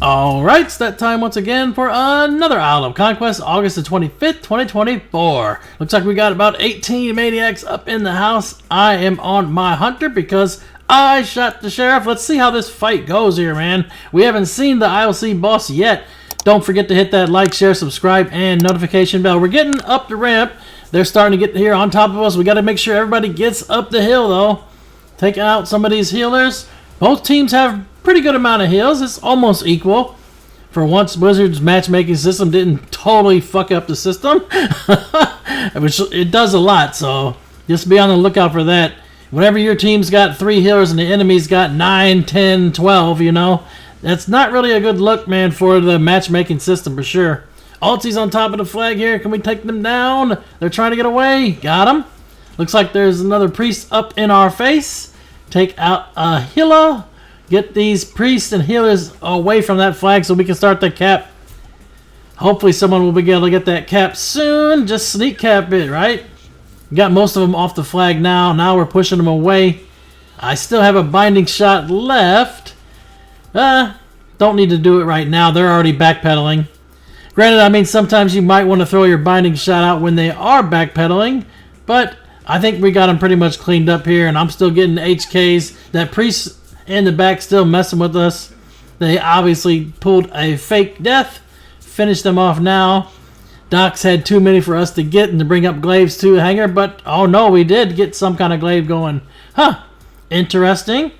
Alright, it's that time once again for another Isle of Conquest, August the 25th, 2024. Looks like we got about 18 maniacs up in the house. I am on my hunter because I shot the sheriff. Let's see how this fight goes here, man. We haven't seen the ILC boss yet. Don't forget to hit that like, share, subscribe, and notification bell. We're getting up the ramp. They're starting to get here on top of us. We got to make sure everybody gets up the hill, though. Take out some of these healers. Both teams have pretty good amount of heals. It's almost equal. For once, Blizzard's matchmaking system didn't totally fuck up the system. Which it does a lot, so just be on the lookout for that. Whenever your team's got 3 healers and the enemy's got 9, 10, 12, you know, that's not really a good look, man, for the matchmaking system for sure. Alti's on top of the flag here. Can we take them down? They're trying to get away. Got him. Looks like there's another priest up in our face. Take out a healer. Get these priests and healers away from that flag so we can start the cap. Hopefully someone will be able to get that cap soon. Just sneak cap it, right? Got most of them off the flag now. Now we're pushing them away. I still have a binding shot left. Don't need to do it right now. They're already backpedaling. Granted, I mean, sometimes you might want to throw your binding shot out when they are backpedaling. But I think we got them pretty much cleaned up here. And I'm still getting HKs. That priest in the back still messing with us. They obviously pulled a fake death. Finish them off now. Doc's had too many for us to get and to bring up glaives to Hanger. But, oh no, we did get some kind of glaive going. Huh. Interesting.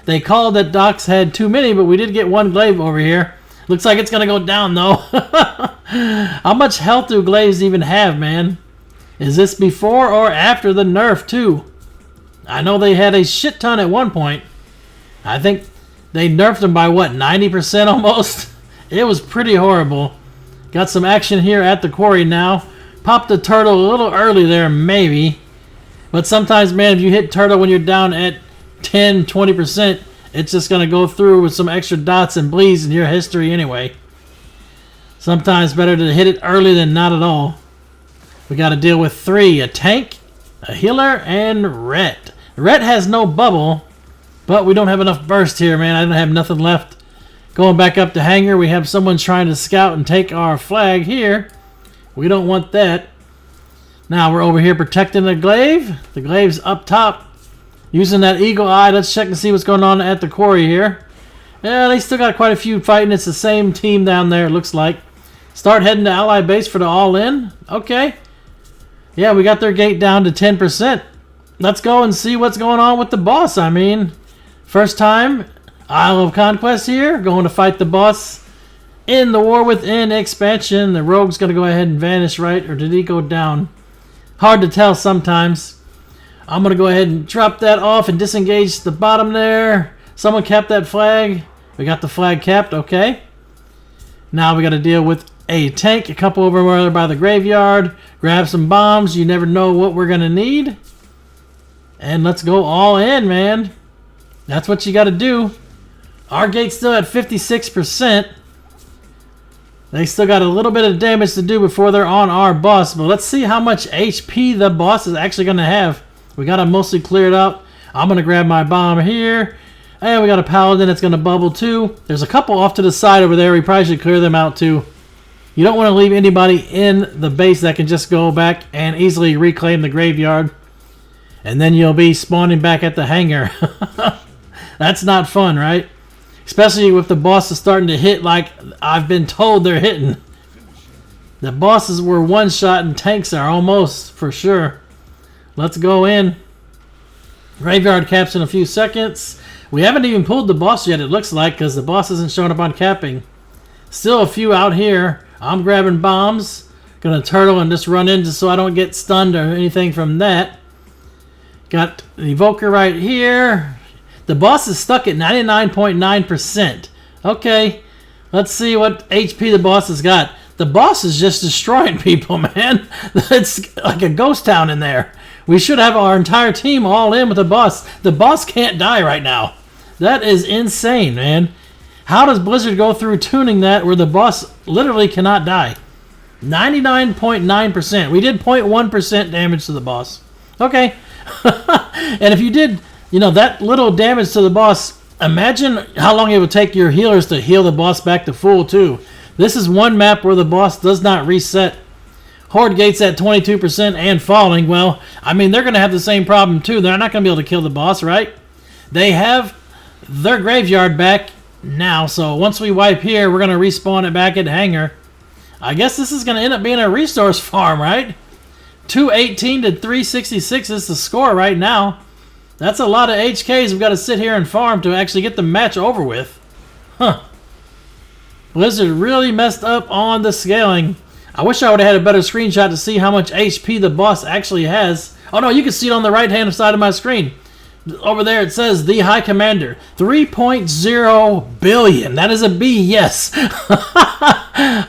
They called that Doc's had too many, but we did get one glaive over here. Looks like it's going to go down, though. How much health do glaives even have, man? Is this before or after the nerf, too? I know they had a shit ton at one point. I think they nerfed them by, what, 90% almost? It was pretty horrible. Got some action here at the quarry now. Popped the turtle a little early there, maybe. But sometimes, man, if you hit turtle when you're down at 10, 20%, it's just going to go through with some extra dots and bleeds in your history anyway. Sometimes better to hit it early than not at all. We got to deal with 3. A tank, a healer, and Rhett. Rhett has no bubble, but we don't have enough burst here, man. I don't have nothing left. Going back up to Hangar, we have someone trying to scout and take our flag here. We don't want that. Now we're over here protecting the glaive. The glaive's up top. Using that eagle eye, let's check and see what's going on at the quarry here. Yeah, they still got quite a few fighting. It's the same team down there, it looks like. Start heading to Ally Base for the all-in. Okay. Yeah, we got their gate down to 10%. Let's go and see what's going on with the boss. I mean, first time, Isle of Conquest here. Going to fight the boss in the War Within expansion. The rogue's going to go ahead and vanish, right? Or did he go down? Hard to tell sometimes. I'm going to go ahead and drop that off and disengage the bottom there. Someone capped that flag. We got the flag capped. Okay. Now we got to deal with a tank. A couple over there by the graveyard. Grab some bombs. You never know what we're going to need. And let's go all in, man. That's what you got to do. Our gate's still at 56%. They still got a little bit of damage to do before they're on our boss. But let's see how much HP the boss is actually going to have. We got them mostly cleared up. I'm going to grab my bomb here. And we got a paladin that's going to bubble too. There's a couple off to the side over there. We probably should clear them out too. You don't want to leave anybody in the base that can just go back and easily reclaim the graveyard. And then you'll be spawning back at the hangar. That's not fun, right? Especially if the boss is starting to hit like I've been told they're hitting. The bosses were one-shot and tanks are almost for sure. Let's go in. Graveyard caps in a few seconds. We haven't even pulled the boss yet, it looks like, because the boss isn't showing up on capping. Still a few out here. I'm grabbing bombs. Gonna turtle and just run in just so I don't get stunned or anything from that. Got an evoker right here. The boss is stuck at 99.9%. Okay. Let's see what HP the boss has got. The boss is just destroying people, man. It's like a ghost town in there. We should have our entire team all in with the boss. The boss can't die right now. That is insane, man. How does Blizzard go through tuning that where the boss literally cannot die? 99.9%. We did 0.1% damage to the boss. Okay. And if you did, you know, that little damage to the boss Imagine how long it would take your healers to heal the boss back to full, too. This is one map where the boss does not reset. Horde gates at 22% and falling. Well, I mean, they're going to have the same problem, too. They're not going to be able to kill the boss, right? They have their graveyard back now, so once we wipe here, we're going to respawn it back at Hangar. I guess this is going to end up being a resource farm, right? 218 to 366 is the score right now. That's a lot of HKs we've got to sit here and farm to actually get the match over with. Huh. Blizzard really messed up on the scaling. I wish I would have had a better screenshot to see how much HP the boss actually has. Oh no, you can see it on the right-hand side of my screen. Over there it says, the High Commander. 3.0 billion. That is a B, yes.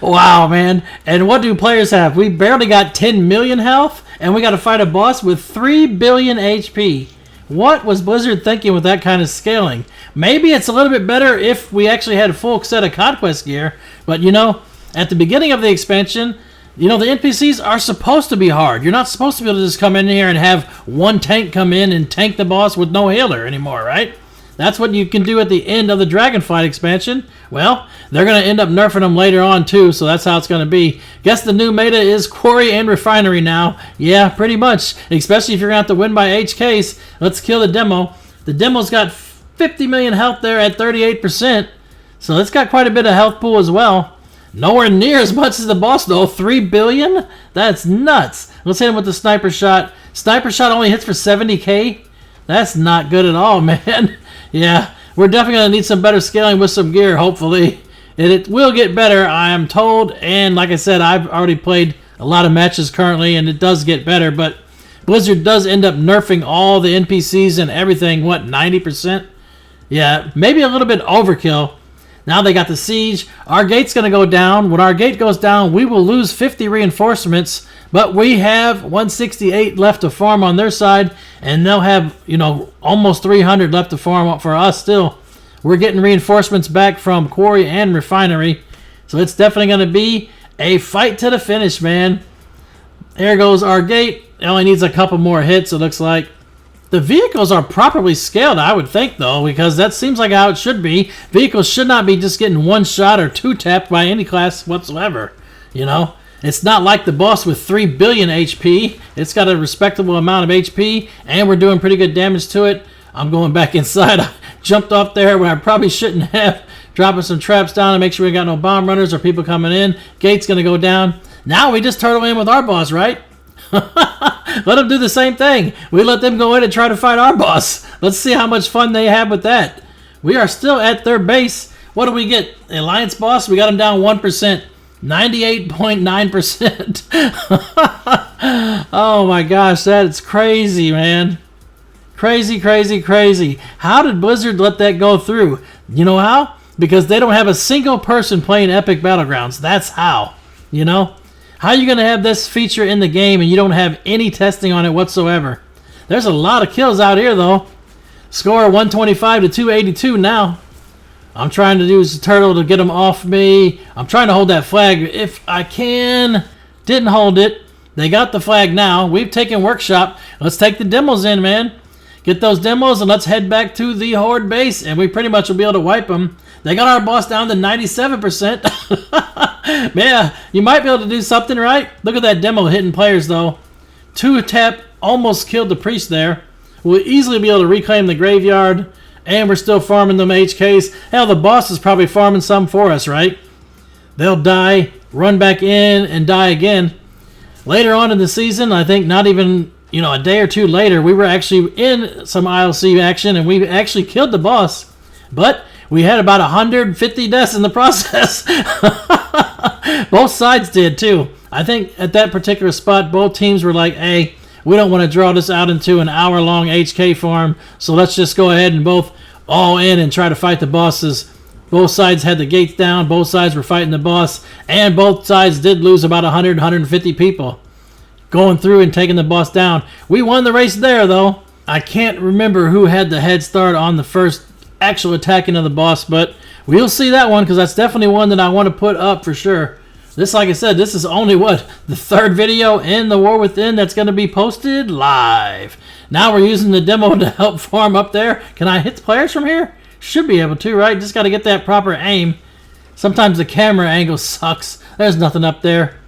Wow, man. And what do players have? We barely got 10 million health, and we got to fight a boss with 3 billion HP. What was Blizzard thinking with that kind of scaling? Maybe it's a little bit better if we actually had a full set of Conquest gear, but you know, at the beginning of the expansion, you know, the NPCs are supposed to be hard. You're not supposed to be able to just come in here and have one tank come in and tank the boss with no healer anymore, right? That's what you can do at the end of the Dragonflight expansion. Well, they're going to end up nerfing them later on too, so that's how it's going to be. Guess the new meta is Quarry and Refinery now. Yeah, pretty much. Especially if you're going to have to win by HKs. Let's kill the demo. The demo's got 50 million health there at 38%. So it's got quite a bit of health pool as well. Nowhere near as much as the boss though. 3 billion? That's nuts. Let's hit him with the sniper shot. Sniper shot only hits for 70k? That's not good at all, man. Yeah, we're definitely going to need some better scaling with some gear, hopefully. And it will get better, I am told. And like I said, I've already played a lot of matches currently, and it does get better. But Blizzard does end up nerfing all the NPCs and everything, what, 90%? Yeah, maybe a little bit overkill. Now they got the siege. Our gate's going to go down. When our gate goes down, we will lose 50 reinforcements. But we have 168 left to farm on their side. And they'll have, you know, almost 300 left to farm for us still. We're getting reinforcements back from Quarry and Refinery. So it's definitely going to be a fight to the finish, man. There goes our gate. It only needs a couple more hits, it looks like. The vehicles are properly scaled, I would think, though, because that seems like how it should be. Vehicles should not be just getting one shot or two tapped by any class whatsoever, you know? It's not like the boss with 3 billion HP. It's got a respectable amount of HP, and we're doing pretty good damage to it. I'm going back inside. I jumped off there where I probably shouldn't have. Dropping some traps down to make sure we got no bomb runners or people coming in. Gate's going to go down. Now we just turtle in with our boss, right? Let them do the same thing. We let them go in and try to fight our boss. Let's see how much fun they have with that. We are still at their base. What do we get? Alliance boss, we got him down 1%. 98.9%. Oh my gosh, that's crazy, man. Crazy, crazy, crazy. How did Blizzard let that go through? You know how? Because they don't have a single person playing Epic Battlegrounds. That's how. You know? How are you going to have this feature in the game and you don't have any testing on it whatsoever? There's a lot of kills out here, though. Score 125 to 282 now. I'm trying to use the turtle to get them off me. I'm trying to hold that flag if I can. Didn't hold it. They got the flag now. We've taken workshop. Let's take the demos in, man. Get those demos and let's head back to the Horde base. And we pretty much will be able to wipe them. They got our boss down to 97%. Yeah, you might be able to do something, right? Look at that demo hitting players, though. 2-tap almost killed the priest there. We'll easily be able to reclaim the graveyard. And we're still farming them HKs. Hell, the boss is probably farming some for us, right? They'll die, run back in, and die again. Later on in the season, I think not even, you know, a day or two later, we were actually in some ILC action, and we actually killed the boss. But we had about 150 deaths in the process. Both sides did, too. I think at that particular spot, both teams were like, hey, we don't want to draw this out into an hour-long HK farm, so let's just go ahead and both all in and try to fight the bosses. Both sides had the gates down, both sides were fighting the boss, and both sides did lose about 100, 150 people going through and taking the boss down. We won the race there, though. I can't remember who had the head start on the first actual attacking of the boss, but we'll see that one because that's definitely one that I want to put up for sure. This, like I said, this is only, what, the third video in the War Within that's going to be posted live. Now we're using the demo to help farm up there. Can I hit the players from here? Should be able to, right? Just got to get that proper aim. Sometimes the camera angle sucks. There's nothing up there.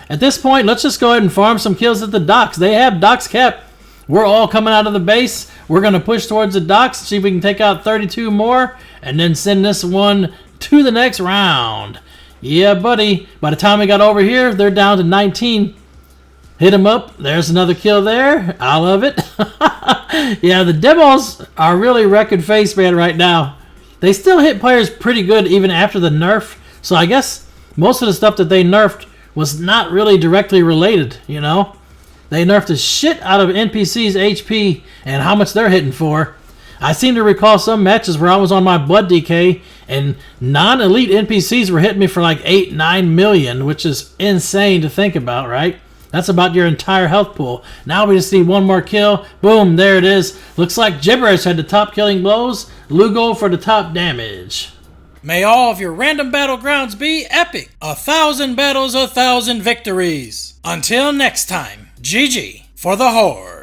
At this point, let's just go ahead and farm some kills at the docks. They have docks kept. We're all coming out of the base. We're going to push towards the docks, see if we can take out 32 more, and then send this one to the next round. Yeah, buddy. By the time we got over here, they're down to 19. Hit them up. There's another kill there. I love it. Yeah, the demos are really wrecking face, man, right now. They still hit players pretty good even after the nerf. So I guess most of the stuff that they nerfed was not really directly related, you know? They nerfed the shit out of NPC's HP and how much they're hitting for. I seem to recall some matches where I was on my blood DK and non-elite NPCs were hitting me for like 8-9 million, which is insane to think about, right? That's about your entire health pool. Now we just need one more kill. Boom, there it is. Looks like Gibberish had the top killing blows. Lugo for the top damage. May all of your random battlegrounds be epic. 1,000 battles, 1,000 victories. Until next time, GG for the Horde.